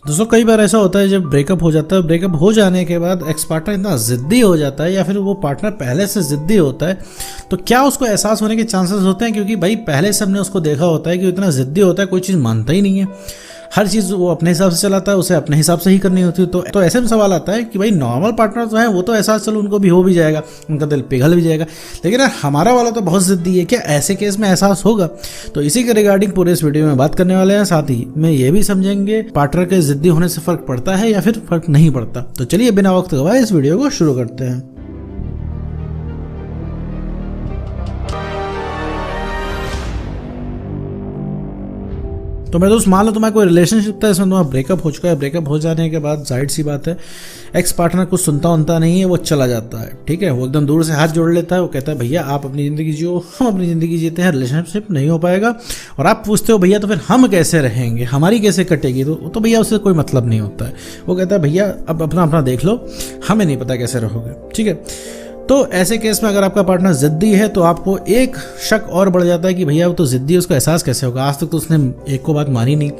दोस्तों कई बार ऐसा होता है जब ब्रेकअप हो जाता है, ब्रेकअप हो जाने के बाद एक्स पार्टनर इतना ज़िद्दी हो जाता है या फिर वो पार्टनर पहले से ज़िद्दी होता है, तो क्या उसको एहसास होने के चांसेस होते हैं? क्योंकि भाई पहले से हमने उसको देखा होता है कि इतना ज़िद्दी होता है, कोई चीज़ मानता ही नहीं है, हर चीज़ वो अपने हिसाब से चलाता है, उसे अपने हिसाब से ही करनी होती है। तो ऐसे में सवाल आता है कि भाई नॉर्मल पार्टनर तो है, वो तो एहसास चलो उनको भी हो भी जाएगा, उनका दिल पिघल भी जाएगा, लेकिन यार हमारा वाला तो बहुत ज़िद्दी है, क्या ऐसे केस में एहसास होगा? तो इसी के रिगार्डिंग पूरे इस वीडियो में बात करने वाले हैं। साथ ही में ये भी समझेंगे पार्टनर के ज़िद्दी होने से फ़र्क पड़ता है या फिर फ़र्क नहीं पड़ता। तो चलिए बिना वक्त गवाए इस वीडियो को शुरू करते हैं। तो मैं दोस्त मान लो तुम्हारा कोई रिलेशनशिप था, इसमें तुम्हारा ब्रेकअप हो चुका है। ब्रेकअप हो जाने के बाद जाहिर सी बात है एक्स पार्टनर कुछ सुनता नहीं है, वो चला जाता है, ठीक है। वो एकदम दूर से हाथ जोड़ लेता है, वो कहता है भैया आप अपनी ज़िंदगी जियो, हम अपनी ज़िंदगी जीते हैं, रिलेशनशिप नहीं हो पाएगा। और आप पूछते हो भैया तो फिर हम कैसे रहेंगे, हमारी कैसे कटेगी? तो भैया उससे कोई मतलब नहीं होता है। वो कहता है भैया अब अपना अपना देख लो, हमें नहीं पता कैसे रहोगे, ठीक है। तो ऐसे केस में अगर आपका पार्टनर ज़िद्दी है तो आपको एक शक और बढ़ जाता है कि भैया वो तो ज़िद्दी है, उसका एहसास कैसे होगा? आज तक तो उसने एक को बात मानी नहीं,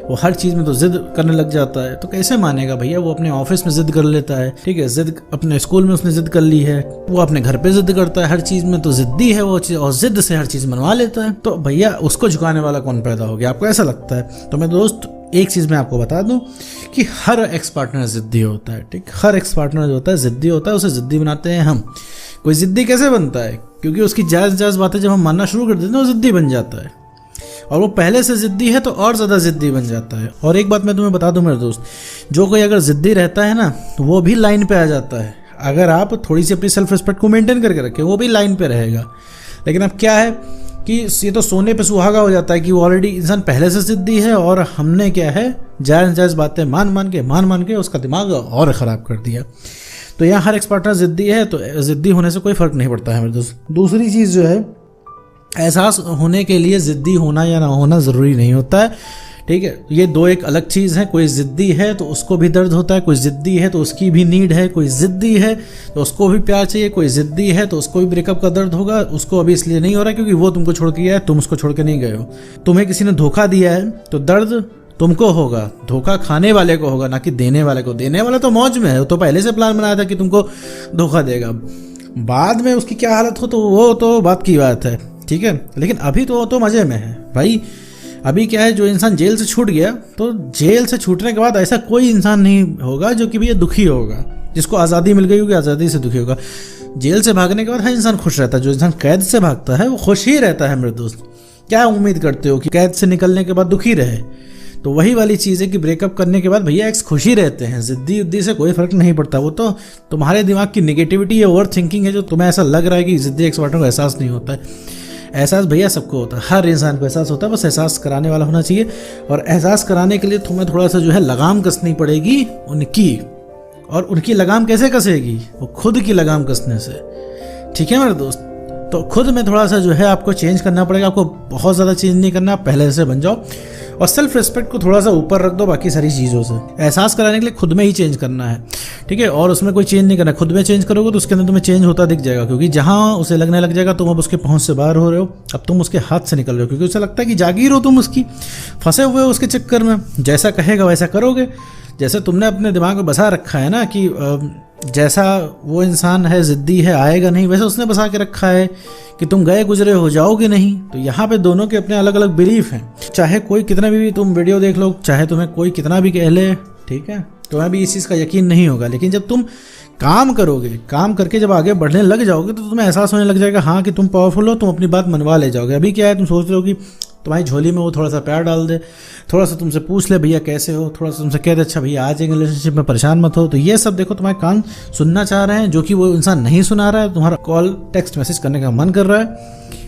वो हर चीज़ में तो ज़िद करने लग जाता है, तो कैसे मानेगा भैया? वो अपने ऑफिस में ज़िद कर लेता है, ठीक है, ज़िद अपने स्कूल में उसने ज़िद कर ली है, वो अपने घर पे ज़िद करता है, हर चीज़ में तो ज़िद्दी है वो चीज़, और ज़िद से हर चीज़ मनवा लेता है। तो भैया उसको झुकाने वाला कौन पैदा हो गया? आपको ऐसा लगता है? तो मैं दोस्त एक चीज़ मैं आपको बता दूं कि हर एक्स पार्टनर ज़िद्दी होता है, ठीक। हर एक्स पार्टनर जो होता है ज़िद्दी होता है, उसे ज़िद्दी बनाते हैं हम। कोई ज़िद्दी कैसे बनता है? क्योंकि उसकी जायज़ बातें जब हम मानना शुरू कर देते हैं वो ज़िद्दी बन जाता है, और वो पहले से ज़िद्दी है तो और ज़्यादा ज़िद्दी बन जाता है। और एक बात मैं तुम्हें बता दूं मेरे दोस्त, जो कोई अगर ज़िद्दी रहता है ना तो वो भी लाइन पे आ जाता है। अगर आप थोड़ी सी अपनी सेल्फ रिस्पेक्ट को मेंटेन करके रखें, वो भी लाइन पे रहेगा। लेकिन अब क्या है कि ये तो सोने पे सुहागा हो जाता है कि वो ऑलरेडी इंसान पहले से ज़िद्दी है, और हमने क्या है जायज़ बातें मान के उसका दिमाग और ख़राब कर दिया। तो यहाँ हर एक्स पार्टनर ज़िद्दी है, तो ज़िद्दी होने से कोई फ़र्क नहीं पड़ता है मेरे दोस्त। दूसरी चीज़ जो है, एहसास होने के लिए ज़िद्दी होना या ना होना ज़रूरी नहीं होता है, ठीक है। ये दो एक अलग चीज़ है। कोई ज़िद्दी है तो उसको भी दर्द होता है, कोई ज़िद्दी है तो उसकी भी नीड है, कोई ज़िद्दी है तो उसको भी प्यार चाहिए, कोई ज़िद्दी है तो उसको भी ब्रेकअप का दर्द होगा। उसको अभी इसलिए नहीं हो रहा क्योंकि वो तुमको छोड़ के गया है, तुम उसको छोड़ के नहीं गए हो। तुम्हें किसी ने धोखा दिया है तो दर्द तुमको होगा, धोखा खाने वाले को होगा, ना कि देने वाले को। देने वाला तो मौज में है, तो पहले से प्लान बनाया था कि तुमको धोखा देगा। बाद में उसकी क्या हालत हो तो वो तो बात की बात है, ठीक है। लेकिन अभी तो मज़े में है भाई। अभी क्या है, जो इंसान जेल से छूट गया, तो जेल से छूटने के बाद ऐसा कोई इंसान नहीं होगा जो कि भैया दुखी होगा। जिसको आज़ादी मिल गई होगी आज़ादी से दुखी होगा। जेल से भागने के बाद हर इंसान खुश रहता है। जो इंसान कैद से भागता है वो खुश ही रहता है मेरे दोस्त। क्या उम्मीद करते हो कि कैद से निकलने के बाद दुखी रहे? तो वही वाली चीज़ है कि ब्रेकअप करने के बाद भैया एक्स खुशी रहते हैं, ज़िद्दी उद्दी से कोई फ़र्क नहीं पड़ता। वो तो तुम्हारे दिमाग की नेगेटिविटी है, ओवर थिंकिंग है, जो तुम्हें ऐसा लग रहा है कि ज़िद्दी एक्स पार्टनर को एहसास नहीं होता है। एहसास भैया सबको होता है, हर इंसान को एहसास होता है, बस एहसास कराने वाला होना चाहिए। और एहसास कराने के लिए तुम्हें थोड़ा सा जो है लगाम कसनी पड़ेगी उनकी। और उनकी लगाम कैसे कसेगी? वो खुद की लगाम कसने से, ठीक है मेरे दोस्त। तो खुद में थोड़ा सा जो है आपको चेंज करना पड़ेगा। आपको बहुत ज़्यादा चेंज नहीं करना, पहले से बन जाओ, और सेल्फ रिस्पेक्ट को थोड़ा सा ऊपर रख दो बाकी सारी चीज़ों से। एहसास कराने के लिए खुद में ही चेंज करना है, ठीक है। और उसमें कोई चेंज नहीं करना। खुद में चेंज करोगे तो उसके अंदर तुम्हें चेंज होता दिख जाएगा, क्योंकि जहाँ उसे लगने लग जाएगा तुम अब उसके पहुँच से बाहर हो रहे हो, अब तुम उसके हाथ से निकल रहे हो, क्योंकि उसे लगता है कि जागीर हो तुम उसकी, फंसे हुए हो उसके चक्कर में। जैसा कहेगा वैसा करोगे। जैसे तुमने अपने दिमाग में बसा रखा है ना कि जैसा वो इंसान है ज़िद्दी है, आएगा नहीं, वैसे उसने बसा के रखा है कि तुम गए गुजरे हो जाओगे नहीं। तो यहाँ पे दोनों के अपने अलग अलग बिलीफ हैं। चाहे कोई कितना भी तुम वीडियो देख लो, चाहे तुम्हें कोई कितना भी कह ले, ठीक है, तुम्हें भी इस चीज़ का यकीन नहीं होगा। लेकिन जब तुम काम करोगे, काम करके जब आगे बढ़ने लग जाओगे, तो तुम्हें एहसास होने लग जाएगा हाँ कि तुम पावरफुल हो, तुम अपनी बात मनवा ले जाओगे। अभी क्या है, तुम सोच रहे हो कि तुम्हारी झोली में वो थोड़ा सा प्यार डाल दे, थोड़ा सा तुमसे पूछ ले भैया कैसे हो, थोड़ा सा तुमसे कह दे अच्छा भैया आ जाएंगे रिलेशनशिप में, परेशान मत हो। तो ये सब देखो तुम्हारे कान सुनना चाह रहे हैं, जो कि वो इंसान नहीं सुना रहा है। तुम्हारा कॉल टेक्स्ट मैसेज करने का मन कर रहा है,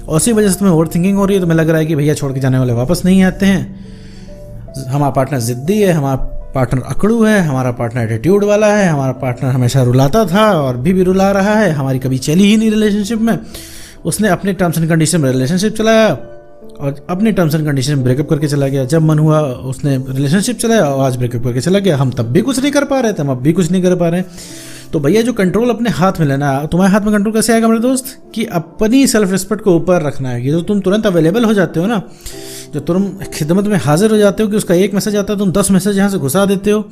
और उसी वजह से तुम्हें ओवर थिंकिंग हो रही है। तुम्हें लग रहा है कि भैया छोड़ के जाने वाले वापस नहीं आते हैं, हमारा पार्टनर ज़िद्दी है, हमारा पार्टनर अकड़ू है, हमारा पार्टनर एटीट्यूड वाला है, हमारा पार्टनर हमेशा रुलाता था और भी रुला रहा है, हमारी कभी चली ही नहीं रिलेशनशिप में। उसने अपने टर्म्स एंड कंडीशन में रिलेशनशिप चलाया और अपने टर्म्स एंड कंडीशन में ब्रेकअप करके चला गया। जब मन हुआ उसने रिलेशनशिप चलाया और आज ब्रेकअप करके चला गया। हम तब भी कुछ नहीं कर पा रहे थे, हम अब भी कुछ नहीं कर पा रहे हैं। तो भैया जो कंट्रोल अपने हाथ में लेना, तुम्हारे हाथ में कंट्रोल कैसे आएगा मेरे दोस्त, कि अपनी सेल्फ रिस्पेक्ट को ऊपर रखना है। कि जो तुम तुरंत अवेलेबल हो जाते हो ना, जो तुम खिदमत में हाजिर हो जाते हो कि उसका एक मैसेज आता है, तुम 10 मैसेज यहाँ से घुसा देते हो।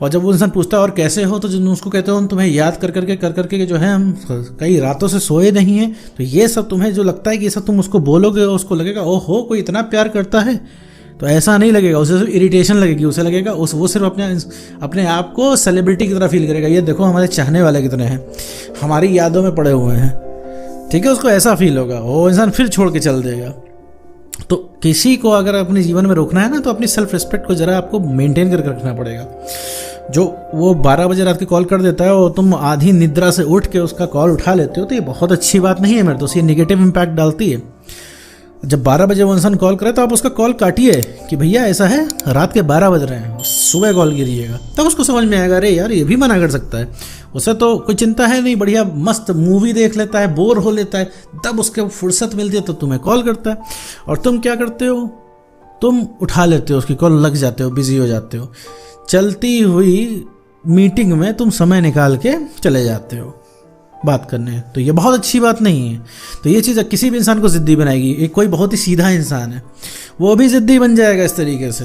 और जब वो इंसान पूछता है और कैसे हो, तो जो उसको कहते हो हम तुम्हें याद कर करके जो है हम कई रातों से सोए नहीं हैं। तो ये सब तुम्हें जो लगता है कि ये सब तुम उसको बोलोगे, उसको लगेगा ओहो कोई इतना प्यार करता है। तो ऐसा नहीं लगेगा, उसे सिर्फ इरिटेशन लगेगी, उसे लगेगा वो सिर्फ अपने आप को सेलिब्रिटी की तरह फील करेगा। ये देखो हमारे चाहने वाले कितने हैं, हमारी यादों में पड़े हुए हैं, ठीक है, उसको ऐसा फील होगा, वो इंसान फिर छोड़ के चल देगा। तो किसी को अगर अपने जीवन में रोकना है ना, तो अपनी सेल्फ रिस्पेक्ट को जरा आपको मेंटेन करके रखना पड़ेगा। जो वो 12 बजे रात की कॉल कर देता है और तुम आधी निद्रा से उठ के उसका कॉल उठा लेते हो, तो ये बहुत अच्छी बात नहीं है मेरे दोस्त, ये नेगेटिव इम्पैक्ट डालती है। जब 12 बजे वो इंसान कॉल करे तो आप उसका कॉल काटिए कि भैया ऐसा है रात के 12 बज रहे हैं, सुबह कॉल कीजिएगा, तब उसको समझ में आएगा अरे यार ये भी मना कर सकता है। उसे तो कोई चिंता है नहीं, बढ़िया मस्त मूवी देख लेता है, बोर हो लेता है, तब उसके फुर्सत मिलती है तो तुम्हें कॉल करता है। और तुम क्या करते हो, तुम उठा लेते हो उसकी कॉल, लग जाते हो, बिजी हो जाते हो, चलती हुई मीटिंग में तुम समय निकाल के चले जाते हो बात करने। तो ये बहुत अच्छी बात नहीं है। तो ये चीज़ किसी भी इंसान को ज़िद्दी बनाएगी। एक कोई बहुत ही सीधा इंसान है वो भी ज़िद्दी बन जाएगा इस तरीके से।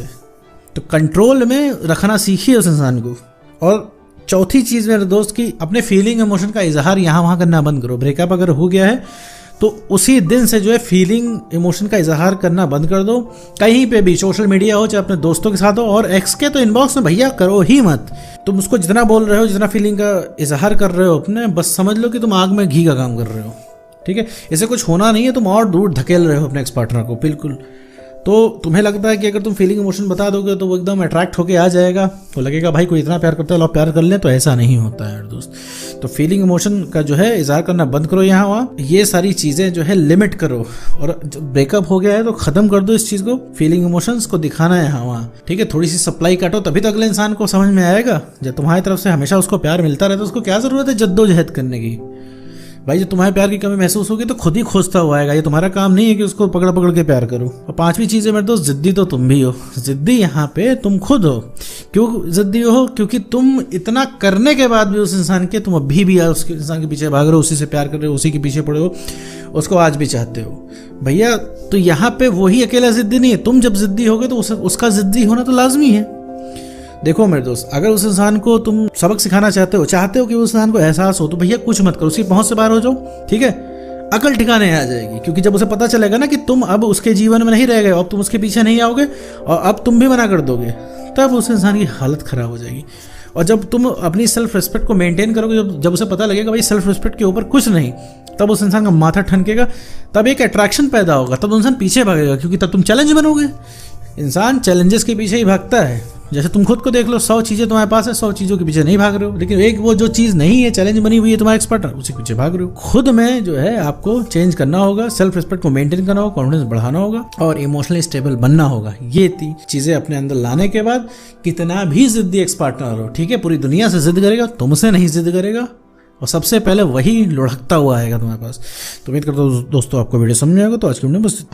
तो कंट्रोल में रखना सीखिए उस इंसान को। और चौथी चीज़ मेरे दोस्त की, अपने फीलिंग इमोशन का इजहार यहाँ वहाँ करना बंद करो। ब्रेकअप अगर हो गया है तो उसी दिन से जो है फीलिंग इमोशन का इजहार करना बंद कर दो। कहीं पे भी, सोशल मीडिया हो चाहे अपने दोस्तों के साथ हो, और एक्स के तो इनबॉक्स में भैया करो ही मत। तुम उसको जितना बोल रहे हो, जितना फीलिंग का इजहार कर रहे हो अपने, बस समझ लो कि तुम आग में घी का काम कर रहे हो, ठीक है। इससे कुछ होना नहीं है, तुम और दूर धकेल रहे हो अपने एक्स पार्टनर को, बिल्कुल। तो तुम्हें लगता है कि अगर तुम फीलिंग इमोशन बता दोगे तो वो एकदम अट्रैक्ट होके आ जाएगा, तो लगेगा भाई कोई इतना प्यार करता है, लो प्यार कर लें। तो ऐसा नहीं होता है यार दोस्त। तो फीलिंग इमोशन का जो है इजहार करना बंद करो यहाँ वहाँ, ये सारी चीज़ें जो है लिमिट करो। और जब ब्रेकअप हो गया है तो ख़त्म कर दो इस चीज़ को, फीलिंग इमोशंस को दिखाना है यहाँ वहाँ, ठीक है। थोड़ी सी सप्लाई काटो, तभी तो अगले इंसान को समझ में आएगा। जब तुम्हारी तरफ से हमेशा उसको प्यार मिलता रहता है, उसको क्या ज़रूरत है जद्दोजहद करने की। भाई जब तुम्हारे प्यार की कमी महसूस होगी तो खुद ही खोजता हुआ आएगा। ये तुम्हारा काम नहीं है कि उसको पकड़ पकड़ के प्यार करो। और पांचवी चीज़ है मेरे दोस्त, जिद्दी तो तुम भी हो। जिद्दी यहाँ पे तुम खुद हो। क्यों जिद्दी हो? क्योंकि तुम इतना करने के बाद भी उस इंसान के, तुम अभी भी उसके इंसान के पीछे भाग रहे हो, उसी से प्यार कर रहे हो, उसी के पीछे पड़े हो, उसको आज भी चाहते हो भैया। तो यहाँ पे वही अकेला जिद्दी नहीं है, तुम जब जिद्दी होगे तो उसका जिद्दी होना तो लाजमी है। देखो मेरे दोस्त, अगर उस इंसान को तुम सबक सिखाना चाहते हो कि उस इंसान को एहसास हो, तो भैया कुछ मत करो, उसकी पहुंच से बाहर हो जाओ, ठीक है। अकल ठिकाने आ जाएगी, क्योंकि जब उसे पता चलेगा ना कि तुम अब उसके जीवन में नहीं रह गए, अब तुम उसके पीछे नहीं आओगे और अब तुम भी मना कर दोगे, तब उस इंसान की हालत खराब हो जाएगी। और जब तुम अपनी सेल्फ रिस्पेक्ट को मेंटेन करोगे, जब उसे पता लगेगा भाई सेल्फ रिस्पेक्ट के ऊपर कुछ नहीं, तब उस इंसान का माथा ठनकेगा, तब एक अट्रैक्शन पैदा होगा, तब इंसान पीछे भागेगा, क्योंकि तब तुम चैलेंज बनोगे। इंसान चैलेंजेस के पीछे ही भागता है। जैसे तुम खुद को देख लो, 100 चीज़ें तुम्हारे पास है, 100 चीज़ों के पीछे नहीं भाग रहे हो, लेकिन एक वो जो चीज़ नहीं है, चैलेंज बनी हुई है तुम्हारा एक्सपर्ट, उसी के पीछे भाग रहे हो। खुद में जो है आपको चेंज करना होगा, सेल्फ रिस्पेक्ट को मेंटेन करना होगा, कॉन्फिडेंस बढ़ाना होगा और इमोशनली स्टेबल बनना होगा। ये 3 चीज़ें अपने अंदर लाने के बाद, कितना भी जिद्दी एक्स पार्टनर हो, ठीक है, पूरी दुनिया से जिद करेगा, तुमसे नहीं जिद करेगा, और सबसे पहले वही लुढ़कता हुआ आएगा तुम्हारे पास। तो उम्मीद करता हूँ दोस्तों आपको वीडियो समझ आएगा। तो आज की वीडियो बस